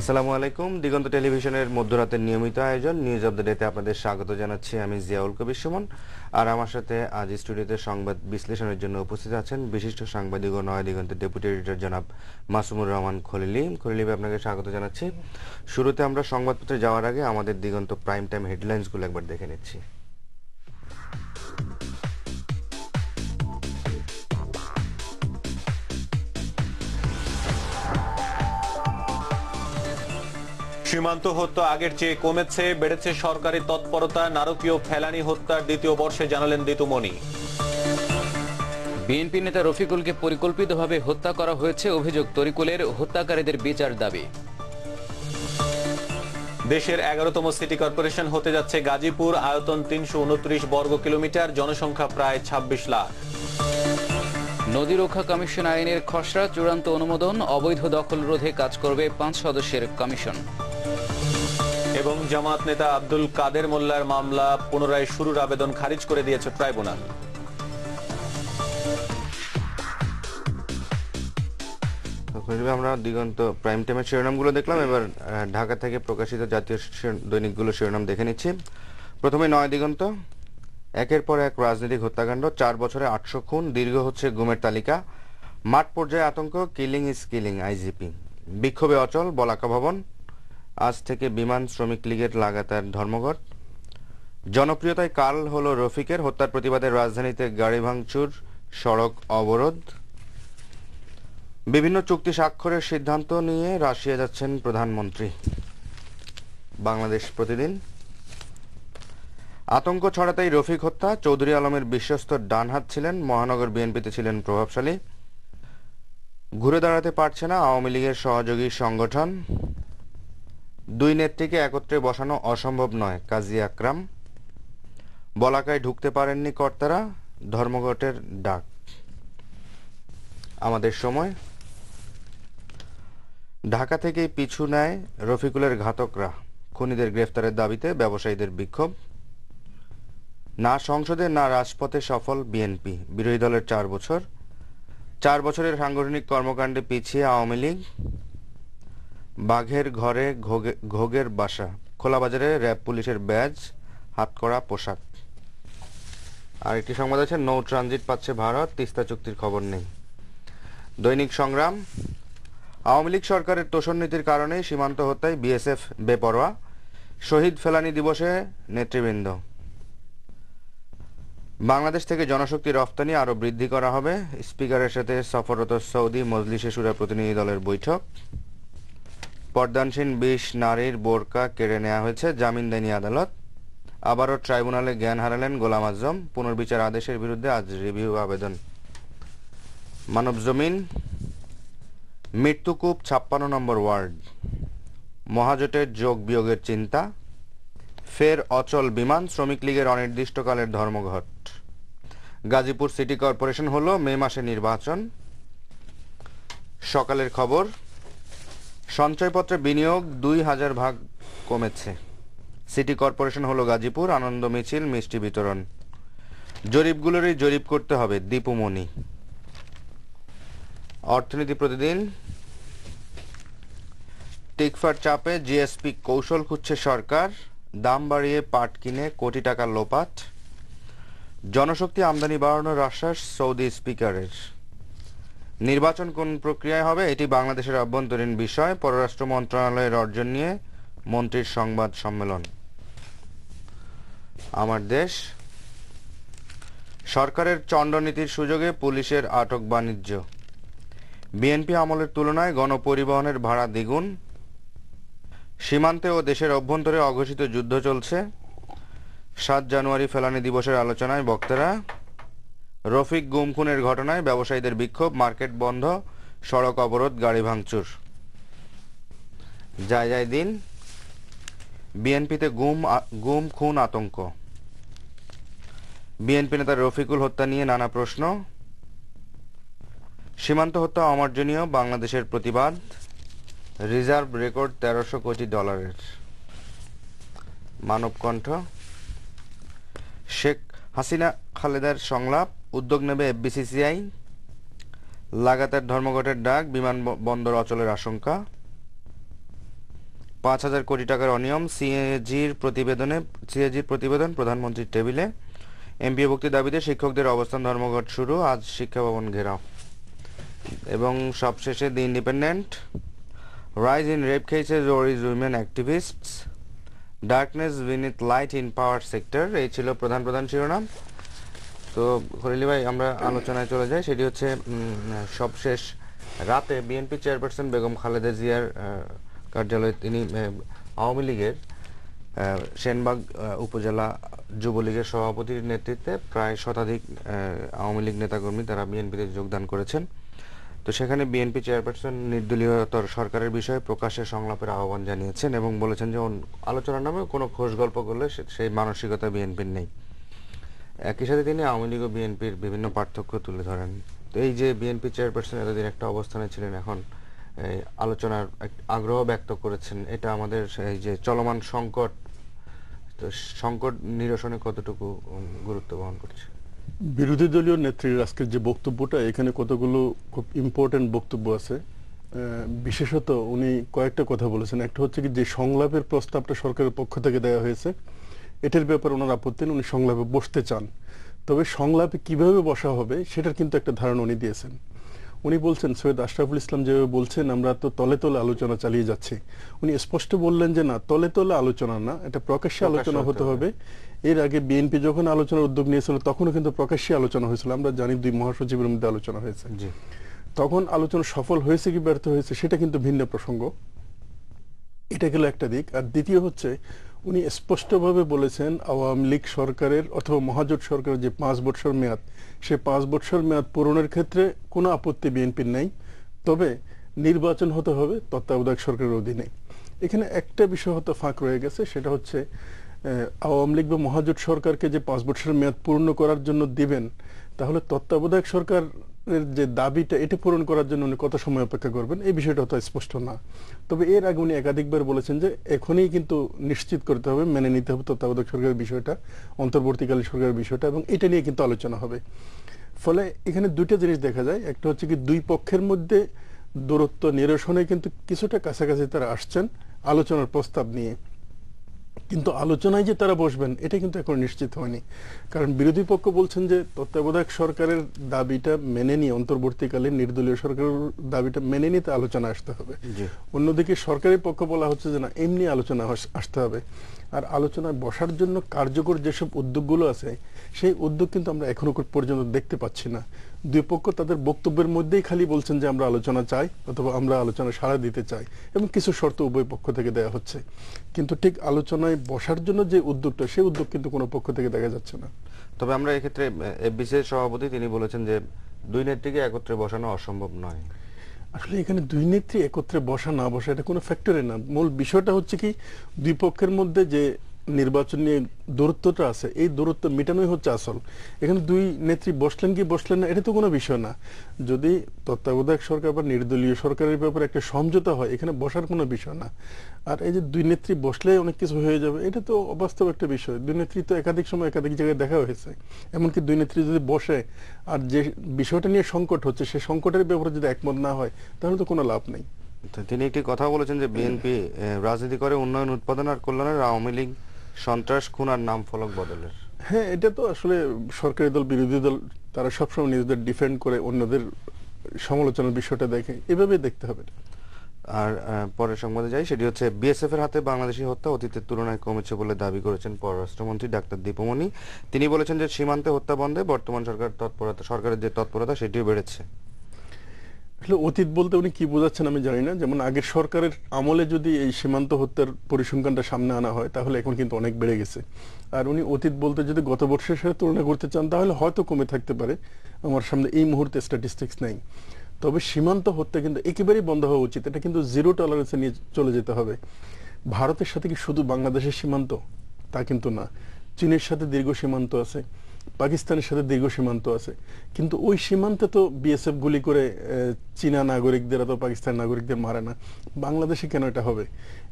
আসসালামু আলাইকুম। দিগন্ত টেলিভিশনের মধ্যরাতের নিয়মিত আয়োজন নিউজ অব দ্য ডেতে আপনাদের স্বাগত জানাচ্ছি। আমি জিয়াউল কবির সুমন। আর আমার সাথে আজ স্টুডিওতে সংবাদ বিশ্লেষণের জন্য উপস্থিত আছেন বিশিষ্ট সাংবাদিক ও নয়া দিগন্তের ডেপুটি এডিটর জনাব মাসুমুর রহমান খলিলি। খলিলি ভাই, আপনাকে স্বাগত জানাচ্ছি। শুরুতে আমরা সংবাদপত্রে যাওয়ার আগে আমাদের দিগন্ত প্রাইম টাইম হেডলাইন্সগুলো একবার দেখে নিচ্ছি। সীমান্ত হত্যা আগের চেয়ে কমেছে, বেড়েছে সরকারি তৎপরতা। নারকীয় ফেলানি হত্যার দ্বিতীয় বর্ষে জানালেন দিতুমণি। বিএনপি নেতা রফিকুলকে পরিকল্পিতভাবে হত্যা করা হয়েছে, অভিযোগ তরিকুলের, হত্যাকারীদের বিচার দাবি। দেশের 11তম সিটি কর্পোরেশন হতে যাচ্ছে গাজীপুর। আয়তন 329 বর্গ কিলোমিটার, জনসংখ্যা প্রায় 26 লাখ। নদী রক্ষা কমিশন আইনের খসড়া চূড়ান্ত অনুমোদন, অবৈধ দখল রোধে কাজ করবে 5 সদস্যের কমিশন। এবং জামাত নেতা আব্দুল কাদের মোল্লার মামলা পুনরায় শুরুর আবেদন খারিজ করে দিয়েছে ট্রাইব্যুনাল। আমরা দিগন্ত প্রাইম টাইমের শিরোনামগুলো দেখলাম। এবার ঢাকা থেকে প্রকাশিত জাতীয় দৈনিকগুলো শিরোনাম দেখে নিচ্ছি। প্রথমে নয় দিগন্ত। একের পর এক রাজনৈতিক হত্যাকাণ্ড, 4 বছরে 800 খুন, দীর্ঘ হচ্ছে গুমের তালিকা। মাঠ পর্যায়ে আতঙ্ক, কিলিং ইজ কিলিং আইজিপি। বিক্ষোভে অচল বলাকা ভবন। আজ থেকে বিমান শ্রমিক লীগের লাগাতার ধর্মঘট। জনপ্রিয়তায় কাল হলো রফিকের, হত্যার প্রতিবাদে রাজধানীতে গাড়ি ভাঙচুর, সড়ক অবরোধ। বিভিন্ন চুক্তি স্বাক্ষরের সিদ্ধান্ত নিয়ে রাশিয়া যাচ্ছেন প্রধানমন্ত্রী। বাংলাদেশ প্রতিদিন। আতঙ্ক ছড়াতেই রফিক হত্যা, চৌধুরী আলমের বিশ্বস্ত ডানহাত ছিলেন, মহানগর বিএনপিতে ছিলেন প্রভাবশালী। ঘুরে দাঁড়াতে পারছে না আওয়ামী লীগের সহযোগী সংগঠন। 2 নেত্রীকে একত্রে বসানো অসম্ভব নয়, কাজী আকরাম। বলাকায় ঢুকতে পারেননি কর্তারা, ধর্মঘটের ডাক। আমাদের সময়। ঢাকা থেকেই পিছু নেয় রফিকুলের ঘাতকরা, খুনিদের গ্রেফতারের দাবিতে ব্যবসায়ীদের বিক্ষোভ। না সংসদে না রাজপথে সফল বিএনপি, বিরোধী দলের 4 বছর। 4 বছরের সাংগঠনিক কর্মকাণ্ডে পিছিয়ে আওয়ামী লীগ। বাঘের ঘরে ঘোগের বাসা, খোলা বাজারে র্যাব পুলিশের ব্যাজ, হাতকড়া পোশাক। আর একটি সংবাদ আছে, নৌ ট্রানজিট পাচ্ছে ভারত, তিস্তা চুক্তির খবর নেই। দৈনিক সংগ্রাম। আওয়ামী লীগ সরকারের তোষণ নীতির কারণে সীমান্ত হত্যায় বিএসএফ বেপরোয়া, শহীদ ফেলানি দিবসে নেতৃবৃন্দ। বাংলাদেশ থেকে জনশক্তি রফতানি আরও বৃদ্ধি করা হবে, স্পিকারের সাথে সফররত সৌদি মজলিসে শুরা প্রতিনিধি দলের বৈঠক। পর্দানসীন 20 নারীর বোরকা কেড়ে নেওয়া হয়েছে, জামিন দেয়নি আদালত। আবারও ট্রাইব্যুনালে জ্ঞান হারালেন গোলাম আজম, পুনর্বিচার আদেশের বিরুদ্ধে আজ রিভিউ আবেদন। মানব জমিন। মৃত্যুকূপ 56 নম্বর ওয়ার্ড, মহাজোটের যোগ বিয়োগের চিন্তা। ফের অচল বিমান, শ্রমিক লীগের অনির্দিষ্টকালের ধর্মঘট। গাজীপুর সিটি কর্পোরেশন হলো, মে মাসে নির্বাচন। সকালের খবর। সঞ্চয়পত্রে বিনিয়োগ 2000 ভাগ কমেছে। সিটি কর্পোরেশন হলো গাজীপুর, আনন্দ মিছিল, মিষ্টি বিতরণ। জরিপগুলোরই জরিপ করতে হবে, দীপুমণি। অর্থনীতি প্রতিদিন। টিকফার চাপে জিএসপি কৌশল খুঁজছে সরকার, দাম বাড়িয়ে পাট কিনে কোটি টাকা লোপাট। জনশক্তি আমদানি বাড়ানোর আশ্বাস সৌদি স্পিকারের। নির্বাচন কোন প্রক্রিয়ায় হবে, এটি বাংলাদেশের অভ্যন্তরীণ বিষয়, পররাষ্ট্র মন্ত্রণালয়ের অর্জন নিয়ে মন্ত্রীর সংবাদ সম্মেলন। আমার দেশ। সরকারের চন্দ্রনীতির সুযোগে পুলিশের আটক বাণিজ্য। বিএনপি আমলের তুলনায় গণপরিবহনের ভাড়া দ্বিগুণ। সীমান্তে ও দেশের অভ্যন্তরে অঘোষিত যুদ্ধ চলছে। 7 জানুয়ারি ফেলানি দিবসের আলোচনায় বক্তারা। রফিক গুম খুনের ঘটনায় ব্যবসায়ীদের বিক্ষোভ, মার্কেট বন্ধ, সড়ক অবরোধ, গাড়ি ভাঙচুর। যায় দিন। বিএনপিতে গুম খুন আতঙ্ক। বিএনপি নেতা রফিকুল হত্যা নিয়ে নানা প্রশ্ন। সীমান্ত হত্যা অমার্জনীয়, বাংলাদেশের প্রতিবাদ। রিজার্ভ রেকর্ড 1300 কোটি ডলারের। মানবকণ্ঠ। শেখ হাসিনা খালেদার সংলাপ, উদ্যোগ নেবে এফবিসিসিআই। লাগাতার ধর্মঘটের ডাক, বিমানবন্দর অচলের আশঙ্কা। 5,000 কোটি টাকার অনিয়ম, সিএজির প্রতিবেদন প্রধানমন্ত্রীর টেবিলে। এমপিও ভুক্তি দাবিতে শিক্ষকদের অবস্থান ধর্মঘট শুরু, আজ শিক্ষা ভবন ঘেরাও। এবং সবশেষে the Independent, rise in rape cases worries women activists, darkness beneath light in power sector. এই ছিল প্রধান শিরোনাম। তো খলিল ভাই, আমরা আলোচনায় চলে যাই। সেটি হচ্ছে সবশেষ রাতে বিএনপি চেয়ারপারসন বেগম খালেদা জিয়ার কার্যালয়ে তিনি আওয়ামী লীগের সেনবাগ উপজেলা যুবলীগের সভাপতির নেতৃত্বে প্রায় শতাধিক আওয়ামী লীগ নেতাকর্মী তারা বিএনপিতে যোগদান করেছেন। তো সেখানে বিএনপি চেয়ারপারসন নির্দলীয়তর সরকারের বিষয়ে প্রকাশ্যে সংলাপের আহ্বান জানিয়েছেন এবং বলেছেন যে আলোচনার নামে কোনো খোশ গল্প করলে সেই মানসিকতা বিএনপির নেই। একই সাথে তিনি আওয়ামী লীগ ও বিএনপির বিভিন্ন পার্থক্য তুলে ধরেন। তো এই যে বিএনপি চেয়ারপারসন এতদিন একটা অবস্থানে ছিলেন, এখন আলোচনার আগ্রহ ব্যক্ত করেছেন, এটা আমাদের এই যে চলমান সংকট, তো সংকট নিরসনে কতটুকু গুরুত্ব বহন করছে? বিরোধী দলীয় নেত্রীর আজকের যে বক্তব্যটা, এখানে কতগুলো খুব ইম্পর্টেন্ট বক্তব্য আছে। বিশেষত উনি কয়েকটা কথা বলেছেন। একটা হচ্ছে কি, যে সংলাপের প্রস্তাবটা সরকারের পক্ষ থেকে দেওয়া হয়েছে, এটার ব্যাপারে ওনার আপত্তি নেই, উনি সংলাপে বসতে চান। তবে সংলাপে কিভাবে বসা হবে সেটার কিন্তু একটা ধারণা উনি দিয়েছেন। উনি বলছেন, সৈয়দ আশরাফুল ইসলাম যেভাবে বলছেন, আমরা তো তলে তলে আলোচনা চালিয়ে যাচ্ছি। উনি স্পষ্ট বললেন যে না, তলে তলে আলোচনা না, এটা প্রকাশ্যে আলোচনা হতে হবে। এর আগে বিএনপি যখন আলোচনার উদ্যোগ নিয়েছিল তখনও কিন্তু প্রকাশ্যে আলোচনা হয়েছিল। আমরা জানি 2 মহাসচিবের মধ্যে আলোচনা হয়েছে। তখন আলোচনা সফল হয়েছে কি ব্যর্থ হয়েছে সেটা কিন্তু ভিন্ন প্রসঙ্গ। এটা গেল একটা দিক। আর দ্বিতীয় হচ্ছে, উনি স্পষ্টভাবে বলেছেন আওয়ামী লীগ সরকারের অথবা মহাজোট সরকারের যে 5 বছর মেয়াদ, সে 5 বছর মেয়াদ পূরণের ক্ষেত্রে কোনো আপত্তি বিএনপির নেই, তবে নির্বাচন হতে হবে তত্ত্বাবধায়ক সরকারের অধীনে। এখানে একটা বিষয় হয়তো ফাঁক রয়ে গেছে, সেটা হচ্ছে আওয়ামী লীগ বা মহাজোট সরকারকে যে 5 বছরের মেয়াদ পূর্ণ করার জন্য দিবেন, তাহলে তত্ত্বাবধায়ক সরকারের যে দাবিটা, এটা পূরণ করার জন্য উনি কত সময় অপেক্ষা করবেন, এই বিষয়টা হয়তো স্পষ্ট না। তবে এর আগে উনি একাধিকবার বলেছেন যে এখনই কিন্তু নিশ্চিত করতে হবে, মেনে নিতে হবে তত্ত্বাবধায়ক সরকারের বিষয়টা, অন্তর্বর্তীকালীন সরকারের বিষয়টা, এবং এটা নিয়ে কিন্তু আলোচনা হবে। ফলে এখানে দুইটা জিনিস দেখা যায়। একটা হচ্ছে কি, দুই পক্ষের মধ্যে দূরত্ব নিরসনে কিন্তু কিছুটা কাছাকাছি তারা আসছেন আলোচনার প্রস্তাব নিয়ে, কিন্তু আলোচনায় যে তারা বসবেন এটা কিন্তু এখন নিশ্চিত হয়নি। কারণ বিরোধী পক্ষ বলছেন যে তত্ত্বাবধায়ক সরকারের দাবিটা মেনে নিয়ে, অন্তর্বর্তীকালীন নির্দলীয় সরকারের দাবিটা মেনে নিতে আলোচনা আসতে হবে। অন্যদিকে সরকারি পক্ষ বলা হচ্ছে যে না, এমনি আলোচনা আসতে হবে। আর আলোচনায় বসার জন্য কার্যকর যেসব উদ্যোগগুলো আছে, সেই উদ্যোগ কিন্তু আমরা এখনো পর্যন্ত দেখতে পাচ্ছি না। দুই পক্ষ তাদের বক্তব্যের মধ্যেই খালি বলছেন যে আমরা আলোচনা চাই অথবা আমরা আলোচনা সাড়া দিতে চাই, এবং কিছু শর্ত উভয় পক্ষ থেকে দেওয়া হচ্ছে, কিন্তু ঠিক আলোচনায় বসার জন্য যে উদ্যোগটা, সেই উদ্যোগ কিন্তু কোনো পক্ষ থেকে দেখা যাচ্ছে না। তবে আমরা এক্ষেত্রে এফবিসির সভাপতি তিনি বলেছেন যে 2 নেত্রীকে একত্রে বসানো অসম্ভব নয়। আসলে এখানে 2 নেত্রী একত্রে বসা না বসা এটা কোনো ফ্যাক্টরে না। মূল বিষয়টা হচ্ছে কি, দুই পক্ষের মধ্যে যে নির্বাচন নিয়ে দূরত্বটা আছে, এই দূরত্ব মেটানোই হচ্ছে আসল। এখানে 2 নেত্রী বসলেন কি বসলেন না, এটা তো কোনো বিষয় না। যদি তত্ত্বাবধায়ক সরকার বা নির্দলীয় সরকারের ব্যাপারে একটা সমঝোতা হয়, এখানে বসার কোনো বিষয় না। আর এই যে 2 নেত্রী বসলে অনেক কিছু হয়ে যাবে, এটা তো অবাস্তব একটা বিষয়। 2 নেত্রী তো একাধিক সময় একাধিক জায়গায় দেখা হয়েছে। এমনকি 2 নেত্রী যদি বসে আর যে বিষয়টা নিয়ে সংকট হচ্ছে, সে সংকটের ব্যাপারে যদি একমত না হয়, তাহলে তো কোনো লাভ নেই। তিনি একটি কথা বলেছেন যে বিএনপি রাজনীতি করে উন্নয়ন, উৎপাদন আর কল্যাণের, আওয়ামী লীগ সন্ত্রাস, খুন আর নাম ফলক বদলের। হ্যাঁ, এটা তো আসলে সরকারি দল বিরোধী দল তারা সবসময় নিজেদের ডিফেন্ড করে অন্যদের সমালোচনার বিষয়টা দেখে, এভাবেই দেখতে হবে। আর পরের সংবাদে যাই, সেটি হচ্ছে বিএসএফ এর হাতে বাংলাদেশি হত্যা অতীতের তুলনায় কমেছে বলে দাবি করেছেন পররাষ্ট্রমন্ত্রী ডাক্তার দীপুমণি। তিনি বলেছেন যে সীমান্তে হত্যা বন্ধে বর্তমান সরকারের যে তৎপরতা সেটিও বেড়েছে। আসলে অতীত বলতে উনি কি বোঝাচ্ছেন আমি জানি না। যেমন আগের সরকারের আমলে যদি এই সীমান্ত হত্যার পরিসংখ্যানটা সামনে আনা হয়, তাহলে এখন কিন্তু অনেক বেড়ে গেছে। আর উনি অতীত বলতে যদি গত বর্ষের সাথে তুলনা করতে চান, তাহলে হয়তো কমে থাকতে পারে। আমার সামনে এই মুহূর্তে স্ট্যাটিস্টিক্স নেই। তবে সীমান্ত হত্যা কিন্তু একেবারেই বন্ধ হওয়া উচিত। এটা কিন্তু 0 টলারেন্সে নিয়ে চলে যেতে হবে। ভারতের সাথে কি শুধু বাংলাদেশের সীমান্ত? তা কিন্তু না। চীনের সাথে দীর্ঘ সীমান্ত আছে, পাকিস্তানের সাথে দীর্ঘ সীমান্ত আছে, কিন্তু ওই সীমান্তে তো বিএসএফ গুলি করে চীনা নাগরিকদের অথবা পাকিস্তান নাগরিকদের মারে না। বাংলাদেশে কেন এটা হবে?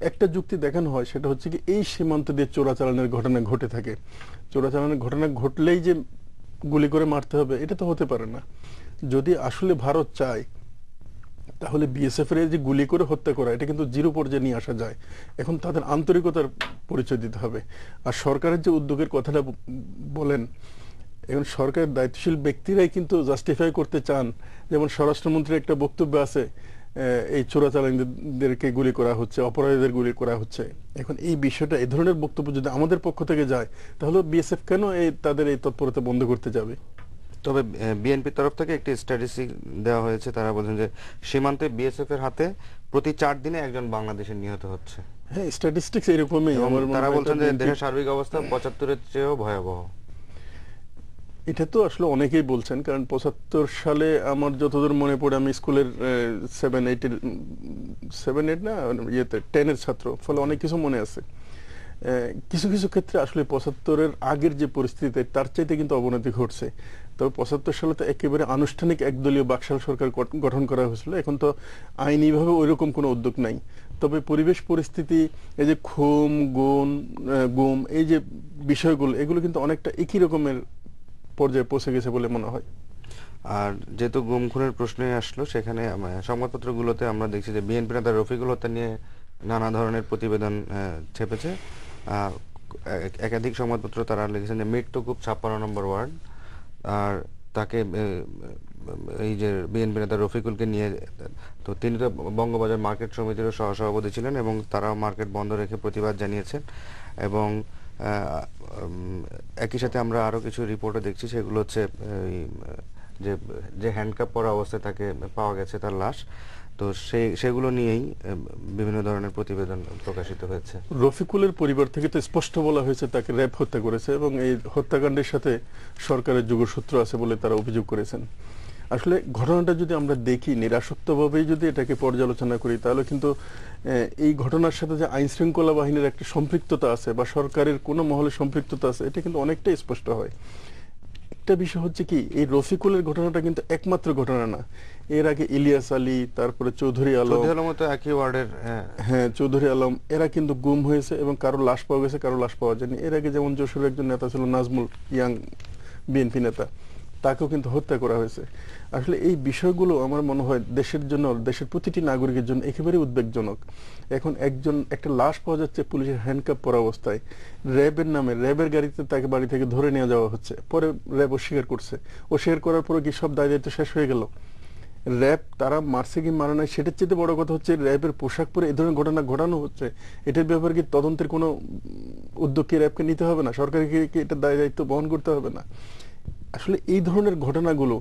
একটা যুক্তি দেখানো হয়, সেটা হচ্ছে কি, এই সীমান্ত দিয়ে চোরাচালানের ঘটনা ঘটে থাকে। চোরাচালানের ঘটনা ঘটলেই যে গুলি করে মারতে হবে, এটা তো হতে পারে না। যদি আসলে ভারত চায়, তাহলে বিএসএফ এর এই যে গুলি করে হত্যা করা, এটা কিন্তু জিরো পর্যায়ে নিয়ে আসা যায়। এখন তাদের আন্তরিকতার পরিচয় দিতে হবে। আর সরকারের যে উদ্যোগের কথাটা বলেন, এখন সরকারের দায়িত্বশীল ব্যক্তিরাই কিন্তু জাস্টিফাই করতে চান, যেমন স্বরাষ্ট্রমন্ত্রীর একটা বক্তব্য আছে, এই চোরাচালানদেরকে গুলি করা হচ্ছে, অপরাধীদের গুলি করা হচ্ছে। এখন এই বিষয়টা, এই ধরনের বক্তব্য যদি আমাদের পক্ষ থেকে যায়, তাহলে বিএসএফ কেন তাদের এই তৎপরতা বন্ধ করতে যাবে? তবে বিএনপির তরফ থেকে একটি স্ট্যাটিস্টিক দেওয়া হয়েছে, তারা বলছেন যে সীমান্তে বিএসএফ এর হাতে প্রতি 4 দিনে একজন বাংলাদেশি নিহত হচ্ছে। হ্যাঁ, স্ট্যাটিস্টিক্স এরকমই। এবং আমার মনে তারা হয় বলছেন যে এটা দেশের সার্বিক অবস্থা 75-এর চেয়েও ভয়াবহ। এটা তো আসলে অনেকেই বলছেন, কারণ 75 সালে আমার যতদূর মনে পড়ে, আমি স্কুলের 7-8 না, ইয়েতে 10-এর ছাত্র, ফলে অনেক কিছু মনে আছে। কিছু কিছু ক্ষেত্রে আসলে 75-এর আগের যে পরিস্থিতি, তার চাইতে কিন্তু অবনতি ঘটছে। তবে 75 সালে তো একেবারে আনুষ্ঠানিক একদলীয় বাকশাল সরকার গঠন করা হয়েছিল। এখন তো আইনিভাবে ওইরকম কোনো উদ্যোগ নাই। তবে পরিবেশ পরিস্থিতি, এই যে গুম, এই যে বিষয়গুলো, এগুলো কিন্তু অনেকটা একই রকমের পর্যায়ে পৌঁছে গেছে বলে মনে হয়। আর যেহেতু গুম খুনের প্রশ্নে আসলো, সেখানে সংবাদপত্রগুলোতে আমরা দেখছি যে বিএনপি নেতা রফিকুল হত্যা নিয়ে নানা ধরনের প্রতিবেদন ছেপেছে। একাধিক সংবাদপত্র তারা লিখেছেন যে মৃত্যুকূপ 56 নম্বর ওয়ার্ড, আর তাকে এই যে বিএনপি নেতা রফিকুলকে নিয়ে, তো তিনি তো বঙ্গবাজার মার্কেট সমিতিরও সহসভাপতি ছিলেন এবং তারাও মার্কেট বন্ধ রেখে প্রতিবাদ জানিয়েছেন। এবং একই সাথে আমরা আরো কিছু রিপোর্টও দেখছি, সেগুলো হচ্ছে যে হ্যান্ডকাপ পরা অবস্থায় তাকে পাওয়া গেছে, তার লাশ। তো সেগুলো নিয়েই বিভিন্ন ধরনের প্রতিবেদন প্রকাশিত হয়েছে। রফিকুলের পরিবার থেকে তো স্পষ্ট বলা হয়েছে তাকে র‍্যাব হত্যা করেছে এবং এই হত্যাকাণ্ডের সাথে সরকারের যোগসূত্র আছে বলে তারা অভিযোগ করেছেন। আসলে ঘটনাটা যদি আমরা দেখি, নিরাসক্তভাবেই যদি এটাকে পর্যালোচনা করি, তাহলে কিন্তু এই ঘটনার সাথে যে আইন শৃঙ্খলা বাহিনীর একটা সম্পৃক্ততা আছে বা সরকারের কোনো মহলে সম্পৃক্ততা আছে, এটা কিন্তু অনেকটাই স্পষ্ট হয়। একটা বিষয় হচ্ছে কি, এই রফিকুলের ঘটনাটা কিন্তু একমাত্র ঘটনা না। এর আগে ইলিয়াস আলী, তারপরে চৌধুরী আলম তো একই ওয়ার্ডের, হ্যাঁ, চৌধুরী আলম, এরা কিন্তু গুম হয়েছে এবং কারো লাশ পাওয়া গেছে, কারো লাশ পাওয়া যায়নি। এর আগে যেমন যশোরের একজন নেতা ছিল নাজমুল, ইয়াং বিএনপি নেতা, তাকেও কিন্তু হত্যা করা হয়েছে। আসলে এই বিষয়গুলো আমার মনে হয় দেশের জন্য, দেশের প্রতিটি নাগরিকের জন্য একেবারে উদ্বেগজনক। এখন একটা লাশ পাওয়া যাচ্ছে পুলিশের হ্যান্ডকাপ পরা অবস্থায়, র্যাবের নামে, র্যাবের গাড়িতে তাকে বাড়ি থেকে ধরে নিয়ে যাওয়া হচ্ছে। পরে র্যাব অস্বীকার করছে, অস্বীকার করার পরে কি সব দায় দায়িত্ব শেষ হয়ে গেল? র্যাব তারা মারছে কি মারা নাই, সেটার চেয়ে বড় কথা হচ্ছে র্যাবের পোশাক পরে এই ধরনের ঘটনা ঘটানো হচ্ছে। এটার ব্যাপারে কি তদন্তের কোনো উদ্যোগ কি র্যাবকে নিতে হবে না? সরকারকে কি এটা দায় দায়িত্ব বহন করতে হবে না? আসলে এই ধরনের ঘটনাগুলো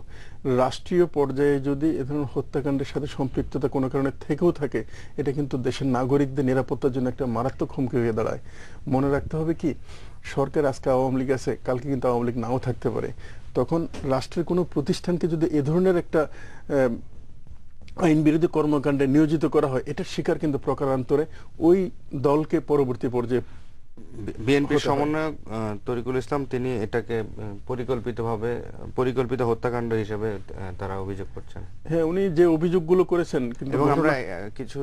রাষ্ট্রীয় পর্যায়ে যদি এ ধরনের হত্যাকাণ্ডের সাথে সম্পৃক্ততা কোনো কারণে থেকেও থাকে, এটা কিন্তু দেশের নাগরিকদের নিরাপত্তার জন্য একটা মারাত্মক হুমকি হয়ে দাঁড়ায়। মনে রাখতে হবে কি, সরকার আজকে আওয়ামী লীগ আছে, কালকে কিন্তু আওয়ামী লীগ নাও থাকতে পারে। তখন রাষ্ট্রের কোনো প্রতিষ্ঠানকে যদি এ ধরনের একটা আইন বিরোধী কর্মকাণ্ডে নিয়োজিত করা হয়, এটার শিকার কিন্তু প্রকারান্তরে ওই দলকে পরবর্তী পর্যায়ে। বিএনপির সমন্বয়ক তরিকুল ইসলাম, তিনি এটাকে পরিকল্পিত হত্যাকাণ্ড হিসেবে তারা অভিযোগ করছেন। হ্যাঁ, উনি যে অভিযোগগুলো করেছেন, কিন্তু এবং আমরা কিছু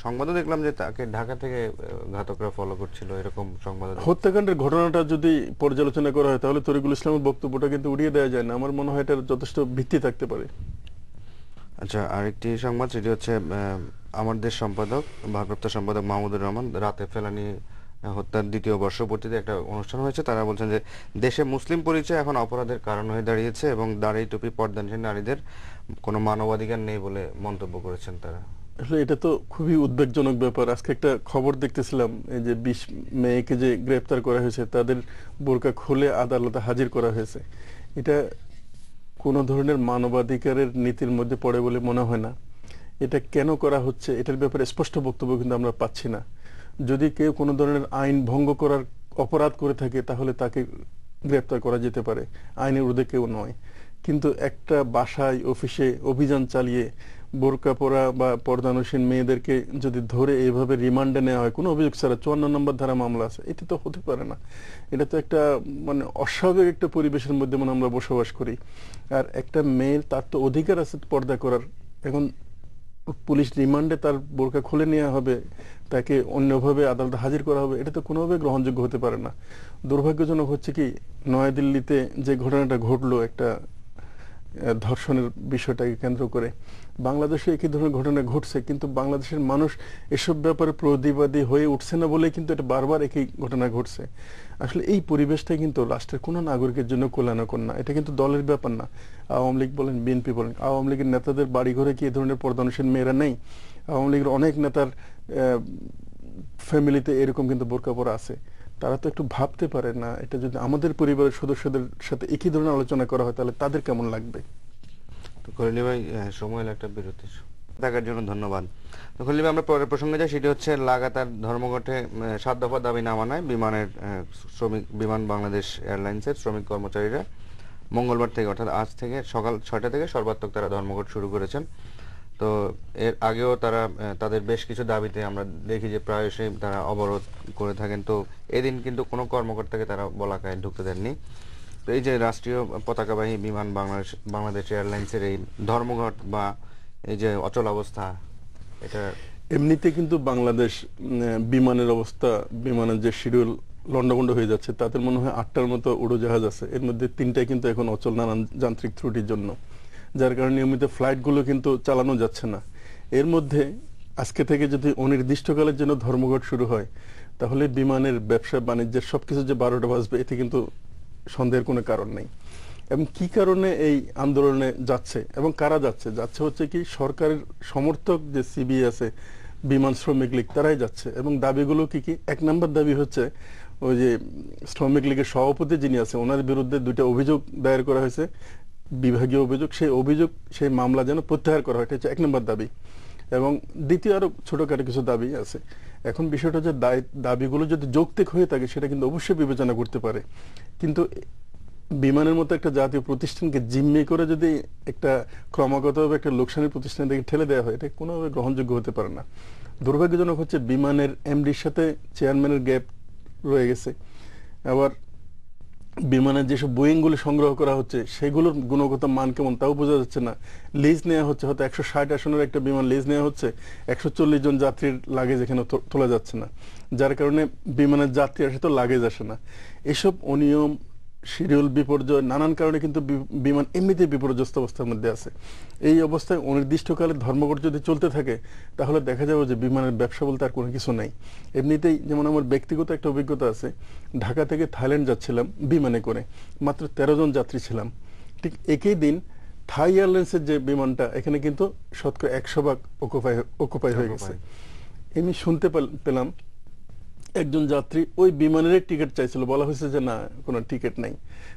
সংবাদও দেখলাম যে তাকে ঢাকা থেকে ঘাতকরা ফলো করছিল, এরকম সংবাদ। হত্যাকাণ্ডের ঘটনাটা যদি পর্যালোচনা করা হয়, তাহলে তরিকুল ইসলামের বক্তব্যটা কিন্তু উড়িয়ে দেওয়া যায় না। আমার মনে হয় এটার যথেষ্ট ভিত্তি থাকতে পারে। আচ্ছা, আরেকটি সংবাদ, সেটি হচ্ছে আমার দেশ সম্পাদক, ভারপ্রাপ্ত সম্পাদক মাহমুদুর রহমান, রাতে ফেলানি হত্যার 2য় বর্ষপূর্তিতে একটা অনুষ্ঠান হয়েছে। তারা বলছেন যে দেশে মুসলিম পরিচয় এখন অপরাধের কারণ হয়ে দাঁড়িয়েছে এবং দাড়ি টুপি পর্দানশীল নারীদের কোনো মানবাধিকার নেই বলে মন্তব্য করেছেন তারা। আসলে এটা তো খুবই উদ্বেগজনক ব্যাপার। আজকে একটা খবর দেখতেছিলাম, এই যে 20 মেয়েকে যে গ্রেপ্তার করা হয়েছে, তাদের বোরকা খুলে আদালতে হাজির করা হয়েছে। এটা কোনো ধরনের মানবাধিকারের নীতির মধ্যে পড়ে বলে মনে হয় না। এটা কেন করা হচ্ছে, এটার ব্যাপারে স্পষ্ট বক্তব্য কিন্তু আমরা পাচ্ছি না। যদি কেউ কোনো ধরনের আইন ভঙ্গ করার অপরাধ করে থাকে, তাহলে তাকে গ্রেপ্তার করা যেতে পারে, আইনের ঊর্ধ্বে কেউ নয়। কিন্তু একটা বাসায়, অফিসে অভিযান চালিয়ে বোরকা পরা বা পর্দানসীন মেয়েদেরকে যদি ধরে এইভাবে রিমান্ডে নেওয়া হয় কোনো অভিযোগ ছাড়া, 54 নম্বর ধারা মামলা আছে, এটা তো হতে পারে না। এটা তো একটা মানে অস্বাভাবিক একটা পরিবেশের মধ্যে আমরা বসবাস করি। আর একটা মেয়ের, তার তো অধিকার আছে পর্দা করার। এখন পুলিশ রিমান্ডে তার বোরকা খুলে নেওয়া হবে, তাকে অন্যভাবে আদালতে হাজির করা হবে, এটা তো কোনোভাবে গ্রহণযোগ্য হতে পারে না। দুর্ভাগ্যজনক হচ্ছে কি, নয়াদিল্লিতে যে ঘটনাটা ঘটলো, একটা ধর্ষণের বিষয়টাকে কেন্দ্র করে। বাংলাদেশে একই ধরনের ঘটনা ঘটছে, কিন্তু বাংলাদেশের মানুষ এসব ব্যাপারে প্রতিবাদী হয়ে উঠছে না বলে কিন্তু এটা বারবার একই ঘটনা ঘটছে। আসলে এই পরিবেশটা কিন্তু রাষ্ট্রের কোনো নাগরিকের জন্য কল্যাণকর না। এটা কিন্তু দলের ব্যাপার না। আওয়ামী লীগ বলেন, বিএনপি বলেন, আওয়ামী লীগের নেতাদের বাড়িঘরে কি এই ধরনের পর্দানুশীল মেয়েরা নেই? আওয়ামী লীগের অনেক নেতার ফ্যামিলিতে এরকম কিন্তু বোরকা পরা আছে। তারা তো একটু ভাবতে পারে না, এটা যদি আমাদের পরিবারের সদস্যদের সাথে একই ধরনের আলোচনা করা হয় তাহলে তাদের কেমন লাগবে? তো খলিল ভাই, সময় হলো একটা বিরতি, থাকার জন্য ধন্যবাদ। তো খলিল ভাই, আমরা পরের প্রসঙ্গে যাই। সেটি হচ্ছে লাগাতার ধর্মঘটে 7 দফা দাবি না মানায় বিমান বাংলাদেশ এয়ারলাইন্সের শ্রমিক কর্মচারীরা মঙ্গলবার থেকে, অর্থাৎ আজ থেকে সকাল 6টা থেকে সর্বাত্মক তারা ধর্মঘট শুরু করেছেন। তো এর আগেও তারা তাদের বেশ কিছু দাবিতে আমরা দেখি যে প্রায়শই তারা অবরোধ করে থাকেন। তো এদিন কিন্তু কোনো কর্মকর্তাকে তারা বলাকায় ঢুকতে দেননি। তো এই যে রাষ্ট্রীয় পতাকাবাহী বিমান বাংলাদেশ এয়ারলাইন্সের এই ধর্মঘট বা এই যে অচল অবস্থা, এটা এমনিতে কিন্তু বাংলাদেশ বিমানের অবস্থা, বিমানের যে শিডিউল লন্ডভন্ড হয়ে যাচ্ছে, তাদের মনে হয় 8টার মতো উড়োজাহাজ আছে, এর মধ্যে 3টাই কিন্তু এখন অচল নানান যান্ত্রিক ত্রুটির জন্য, যার কারণে নিয়মিত ফ্লাইটগুলো কিন্তু চালানো যাচ্ছে না। এর মধ্যে আজকে থেকে যদি অনির্দিষ্টকালের জন্য ধর্মঘট শুরু হয়, তাহলে বিমানের ব্যবসা বাণিজ্যের সবকিছু যে 12টা বাজবে, এতে কিন্তু সন্দেহের কোনো কারণ নেই। এবং কি কারণে এই আন্দোলনে যাচ্ছে এবং কারা যাচ্ছে? যাচ্ছে হচ্ছে কি, সরকারের সমর্থক যে সিবিএ আছে, বিমান শ্রমিক লীগ, তারাই যাচ্ছে। এবং দাবিগুলো কি কি? 1 নম্বর দাবি হচ্ছে ওই যে শ্রমিক লীগের সভাপতি যিনি আছে, ওনার বিরুদ্ধে 2টা অভিযোগ দায়ের করা হয়েছে, বিভাগীয় অভিযোগ, সেই মামলা যেন প্রত্যাহার করা হয়, এটা হচ্ছে 1 নম্বর দাবি। এবং দ্বিতীয় আরো ছোটখাটো কিছু দাবি আছে। এখন বিষয়টা হচ্ছে দাবিগুলো যদি যৌক্তিক হয়ে থাকে সেটা কিন্তু অবশ্যই বিবেচনা করতে পারে, কিন্তু বিমানের মতো একটা জাতীয় প্রতিষ্ঠানকে জিম্মি করে যদি একটা ক্রমাগতভাবে একটা লোকসানি প্রতিষ্ঠান থেকে ঠেলে দেওয়া হয়, এটা কোনোভাবে গ্রহণযোগ্য হতে পারে না। দুর্ভাগ্যজনক হচ্ছে বিমানের এমডির সাথে চেয়ারম্যানের গ্যাপ রয়ে গেছে। আবার বিমানের যেসব বোয়িংগুলো সংগ্রহ করা হচ্ছে সেগুলোর গুণগত মান কেমন তাও বোঝা যাচ্ছে না। লিজ নেওয়া হচ্ছে, হয়তো 160 আসনের একটা বিমান লিজ নেওয়া হচ্ছে, 140 জন যাত্রীর লাগেজ এখানে তোলা যাচ্ছে না, যার কারণে বিমানের যাত্রী আসে তো লাগেজ আসে না। এসব অনিয়ম, শিডিউল বিপর্যয়, নানান কারণে কিন্তু বিমান এমনিতেই বিপর্যস্ত অবস্থার মধ্যে আছে। এই অবস্থায় অনির্দিষ্টকালে ধর্মঘট যদি চলতে থাকে, তাহলে দেখা যাবে যে বিমানের ব্যবসা বলতে আর কোনো কিছু নাই। এমনিতেই যেমন আমার ব্যক্তিগত একটা অভিজ্ঞতা আছে, ঢাকা থেকে থাইল্যান্ড যাচ্ছিলাম বিমানে করে, মাত্র 13 জন যাত্রী ছিলাম। ঠিক একই দিন থাই এয়ারলাইন্সের যে বিমানটা, এখানে কিন্তু শতকরা 100% অকুপাই হয়ে গেছে। আমি শুনতে পেলাম একজন যাত্রী ওই বিমানের টিকিট চাইছিল, বলা হয়েছে যে না, কোনো টিকিট নাই।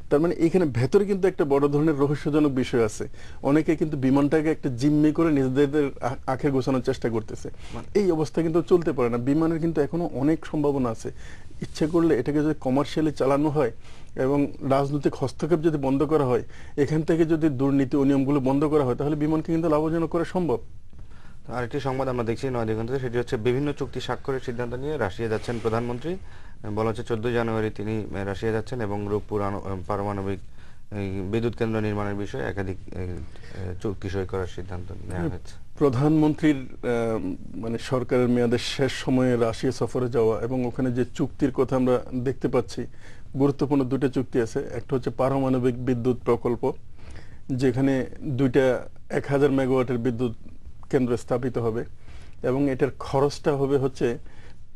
তার মানে এখানে ভেতরে কিন্তু একটা বড় ধরনের রহস্যজনক বিষয় আছে। অনেকে কিন্তু বিমানটাকে একটা জিম্মি করে নিজেদের আখের গোছানোর চেষ্টা করতেছে। এই অবস্থা কিন্তু চলতে পারে না। বিমানের কিন্তু এখনো অনেক সম্ভাবনা আছে। ইচ্ছে করলে এটাকে যদি কমার্শিয়ালি চালানো হয় এবং রাজনৈতিক হস্তক্ষেপ যদি বন্ধ করা হয়, এখান থেকে যদি দুর্নীতি অনিয়মগুলো বন্ধ করা হয়, তাহলে বিমানকে কিন্তু লাভজনক করা সম্ভব। আরেকটি সংবাদ আমরা দেখছি নয়াদিগন্তে, সেটি হচ্ছে বিভিন্ন চুক্তি স্বাক্ষরের সিদ্ধান্ত নিয়ে রাশিয়া যাচ্ছেন প্রধানমন্ত্রী। বলা হচ্ছে 14 জানুয়ারি তিনি রাশিয়া যাচ্ছেন এবং রূপপুর পারমাণবিক বিদ্যুৎ কেন্দ্র নির্মাণের বিষয়ে একাধিক চুক্তি সই করার সিদ্ধান্ত নেওয়া হয়েছে। প্রধানমন্ত্রীর মানে সরকারের মেয়াদের শেষ সময়ে রাশিয়া সফরে যাওয়া এবং ওখানে যে চুক্তির কথা আমরা দেখতে পাচ্ছি, গুরুত্বপূর্ণ 2টা চুক্তি আছে। একটা হচ্ছে পারমাণবিক বিদ্যুৎ প্রকল্প, যেখানে 2টা 1000 মেগাওয়াটের বিদ্যুৎ কেন্দ্র স্থাপিত হবে এবং এটার খরচটা হবে হচ্ছে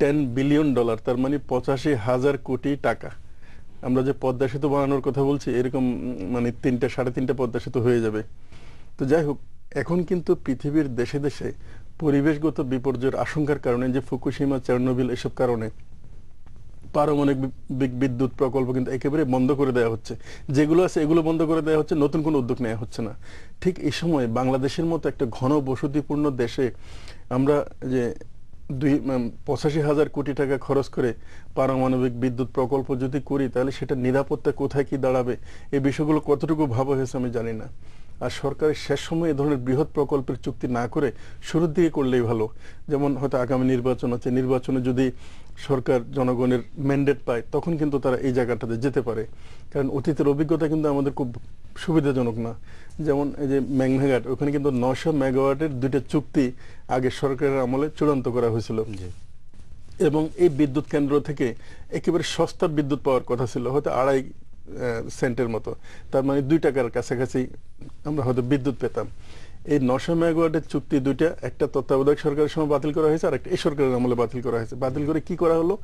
$10 বিলিয়ন, তার মানে 85,000 কোটি টাকা। আমরা যে পদ্মা সেতু বানানোর কথা বলছি, এরকম মানে 3-3.5 পদ্মা সেতু হয়ে যাবে। তো যাই হোক, এখন কিন্তু পৃথিবীর দেশে দেশে পরিবেশগত বিপর্যয়ের আশঙ্কার কারণে, যে ফুকুশিমা, চেরনোবিল, এসব কারণে পারমাণবিক বিদ্যুৎ প্রকল্প কিন্তু একেবারে বন্ধ করে দেওয়া হচ্ছে। যেগুলো আছে এগুলো বন্ধ করে দেওয়া হচ্ছে, নতুন কোনো উদ্যোগ নেওয়া হচ্ছে না। ঠিক এই সময় বাংলাদেশের মতো একটা ঘন বসতিপূর্ণ দেশে আমরা যে 85,000 কোটি টাকা খরচ করে পারমাণবিক বিদ্যুৎ প্রকল্প যদি করি, তাহলে সেটা নিরাপত্তা কোথায় কি দাঁড়াবে, এই বিষয়গুলো কতটুকু ভাবা হয়েছে আমি জানি না। আর সরকারের শেষ সময় এ ধরনের বৃহৎ প্রকল্পের চুক্তি না করে শুরুর দিকে করলেই ভালো। যেমন হয়তো আগামী নির্বাচন আছে, নির্বাচনে যদি সরকার জনগণের ম্যান্ডেট পায়, তখন কিন্তু তারা এই জায়গাটাতে যেতে পারে। কারণ অতীতের অভিজ্ঞতা কিন্তু আমাদের খুব সুবিধাজনক না। যেমন এই যে মেঘনাঘাট, ওখানে কিন্তু 900 মেগাওয়াটের 2টা চুক্তি আগে সরকারের আমলে চূড়ান্ত করা হয়েছিল এবং এই বিদ্যুৎ কেন্দ্র থেকে একেবারে সস্তা বিদ্যুৎ পাওয়ার কথা ছিল, হয়তো সেন্টের মতো, তার মানে 2 টাকার কাছাকাছি আমরা হয়তো বিদ্যুৎ পেতাম। এই 900 মেগাওয়াটের চুক্তি দুইটা, একটা তত্ত্বাবধায়ক সরকারের সময় বাতিল করা হয়েছে আর একটা এই সরকারের আমলে বাতিল করা হয়েছে। বাতিল করে কি করা হলো,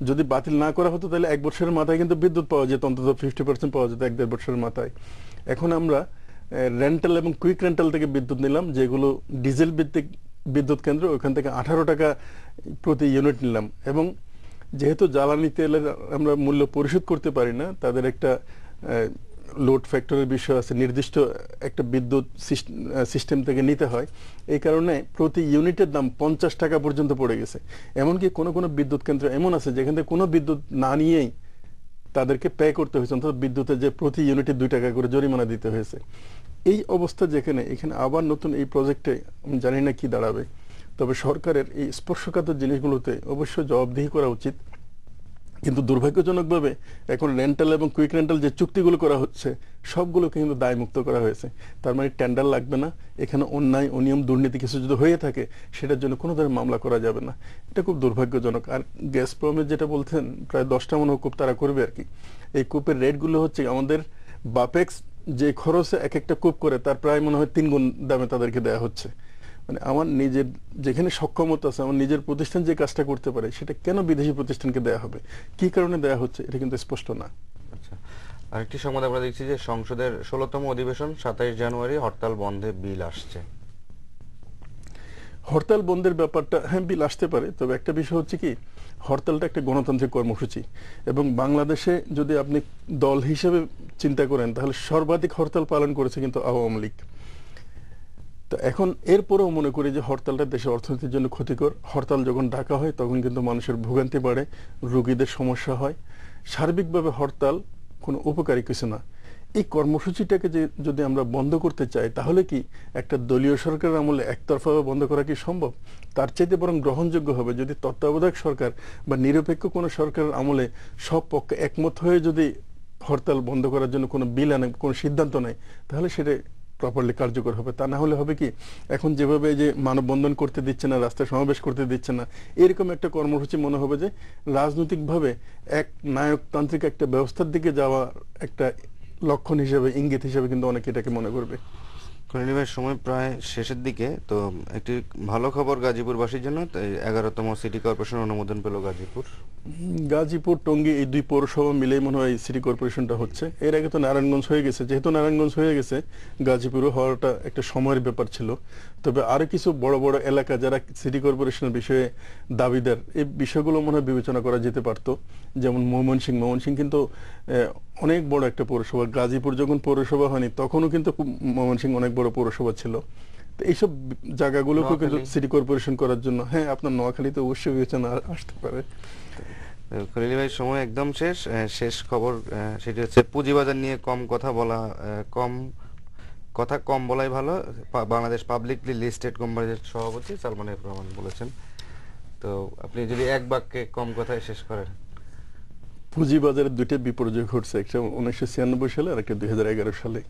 যদি বাতিল না করা হতো তাহলে 1 বছরের মাথায় কিন্তু বিদ্যুৎ পাওয়া যেত, অন্তত 50% পাওয়া যেত 1-1.5 বছরের মাথায়। এখন আমরা রেন্টাল এবং কুইক রেন্টাল থেকে বিদ্যুৎ নিলাম, যেগুলো ডিজেল ভিত্তিক বিদ্যুৎ কেন্দ্র, ওখান থেকে 18 টাকা প্রতি ইউনিট নিলাম। এবং যেহেতু জ্বালানি তেলের আমরা মূল্য পরিশোধ করতে পারি না, তাদের একটা লোড ফ্যাক্টরের বিষয় আছে, নির্দিষ্ট একটা বিদ্যুৎ সিস্টেম থেকে নিতে হয়। এই কারণে প্রতি ইউনিটের দাম 50 টাকা পর্যন্ত পড়ে গেছে। এমনকি কোনো কোনো বিদ্যুৎ কেন্দ্র এমন আছে যেখান থেকে কোনো বিদ্যুৎ না নিয়েই তাদেরকে পে করতে হয়েছে, অন্তত বিদ্যুতের যে প্রতি ইউনিটে 2 টাকা করে জরিমানা দিতে হয়েছে। এই অবস্থা যেখানে, এখানে আবার নতুন এই প্রজেক্টে আমি জানি না কি দাঁড়াবে, তবে সরকারের এই স্পর্শকাতর জিনিসগুলোতে অবশ্যই জবাবদিহি করা উচিত। কিন্তু দুর্ভাগ্যজনকভাবে এখন রেন্টাল এবং কুইক রেন্টাল যে চুক্তিগুলো করা হচ্ছে সবগুলোকে কিন্তু দায়মুক্ত করা হয়েছে। তার মানে টেন্ডার লাগবে না, এখানে অন্যায় অনিয়ম দুর্নীতি কিছু যদি হয়ে থাকে সেটার জন্য কোনো ধরনের মামলা করা যাবে না। এটা খুব দুর্ভাগ্যজনক। আর গ্যাস প্রমের যেটা বলছেন, প্রায় 10টা মনে কূপ তারা করবে আর কি। এই কূপের রেটগুলো হচ্ছে আমাদের বাপেক্স যে খরচে এক একটা কূপ করে তার প্রায় মনে হয় 3 গুণ দামে তাদেরকে দেওয়া হচ্ছে। মানে আমার নিজের যেখানে সক্ষমতা আছে, আমার নিজের প্রতিষ্ঠান যে কাজটা করতে পারে সেটা কেন বিদেশি প্রতিষ্ঠানকে দেওয়া হবে, কি কারণে দেওয়া হচ্ছে, এটা কিন্তু স্পষ্ট না। আচ্ছা, আরেকটি সংবাদ আমরা দেখছি যে সংসদের 16তম অধিবেশন 27 জানুয়ারি হরতাল বন্ধে বিল আসছে। হরতাল বন্ধের ব্যাপারটা, হ্যাঁ বিল আসতে পারে, তবে একটা বিষয় হচ্ছে কি, হরতালটা একটা গণতান্ত্রিক কর্মসূচি এবং বাংলাদেশে যদি আপনি দল হিসেবে চিন্তা করেন তাহলে সর্বাধিক হরতাল পালন করেছে কিন্তু আওয়ামী লীগ। তো এখন এরপরেও মনে করি যে হরতালটা দেশের অর্থনীতির জন্য ক্ষতিকর। হরতাল যখন ডাকা হয় তখন কিন্তু মানুষের ভোগান্তি বাড়ে, রোগীদের সমস্যা হয়। সার্বিকভাবে হরতাল কোনো উপকারী কিছু না। এই কর্মসূচিটাকে যে যদি আমরা বন্ধ করতে চাই তাহলে কি একটা দলীয় সরকারের আমলে একতরফাভাবে বন্ধ করা কি সম্ভব? তার চাইতে বরং গ্রহণযোগ্য হবে যদি তত্ত্বাবধায়ক সরকার বা নিরপেক্ষ কোনো সরকারের আমলে সব পক্ষে একমত হয়ে যদি হরতাল বন্ধ করার জন্য কোনো বিল আনে, কোনো সিদ্ধান্ত নেয়, তাহলে সেটা প্রপারলি কার্যকর হবে। তা না হলে হবে কি, এখন যেভাবে যে মানববন্ধন করতে দিচ্ছে না, রাস্তায় সমাবেশ করতে দিচ্ছে না, এরকম একটা কর্মসূচি মনে হবে যে রাজনৈতিকভাবে এক নায়কতান্ত্রিক একটা ব্যবস্থার দিকে যাওয়া একটা লক্ষণ হিসেবে, ইঙ্গিত হিসেবে কিন্তু অনেকে এটাকে মনে করবে। খলিল ভাই, সময় প্রায় শেষের দিকে, তো একটি ভালো খবর গাজীপুরবাসীর জন্য, 11তম সিটি কর্পোরেশন অনুমোদন পেল গাজীপুর। গাজীপুর, টঙ্গী এই 2 পৌরসভা মিলেই মনে হয় সিটি কর্পোরেশনটা হচ্ছে। এর আগে তো নারায়ণগঞ্জ হয়ে গেছে, যেহেতু নারায়ণগঞ্জ হয়ে গেছে গাজীপুরও হওয়াটা একটা সময়ের ব্যাপার ছিল। তবে আরো কিছু বড় বড় এলাকা যারা সিটি কর্পোরেশনের বিষয়ে দাবিদার, এই বিষয়গুলো মনে হয় বিবেচনা করা যেতে পারত। যেমন ময়মনসিংহ কিন্তু অনেক বড় একটা পৌরসভা। গাজীপুর যখন পৌরসভা হয়নি তখনও কিন্তু ময়মনসিংহ অনেক বড় পৌরসভা ছিল। তো এইসব জায়গাগুলোকেও কিন্তু সিটি কর্পোরেশন করার জন্য, হ্যাঁ আপনার নোয়াখালীতে অবশ্যই বিবেচনা আসতে পারে। খলিল ভাই, সময় একদম শেষ। শেষ খবর সেটি হচ্ছে পুঁজিবাজার নিয়ে কম বলাই ভালো, বাংলাদেশ পাবলিকলি লিস্টেড কোম্পানির সভাপতি সালমান এফ রহমান বলেছেন। তো আপনি যদি এক বাক্যে কম কথায় শেষ করেন। পুঁজিবাজারের 2টা বিপর্যয় ঘটছে, একটা 1996 সালে আর একটা 2011 সালে।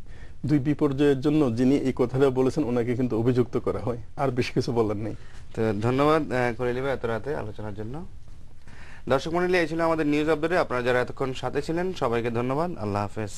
2 বিপর্যয়ের জন্য যিনি এই কথাটা বলেছেন ওনাকে কিন্তু অভিযুক্ত করা হয়। আর বেশি কিছু বলার নেই। তো ধন্যবাদ খলিল ভাই এত রাতে আলোচনার জন্য। দর্শক মণ্ডলী, এই ছিল আমাদের নিউজ আপডেটে। আপনারা যারা এতক্ষণ সাথে ছিলেন সবাইকে ধন্যবাদ। আল্লাহ হাফেজ।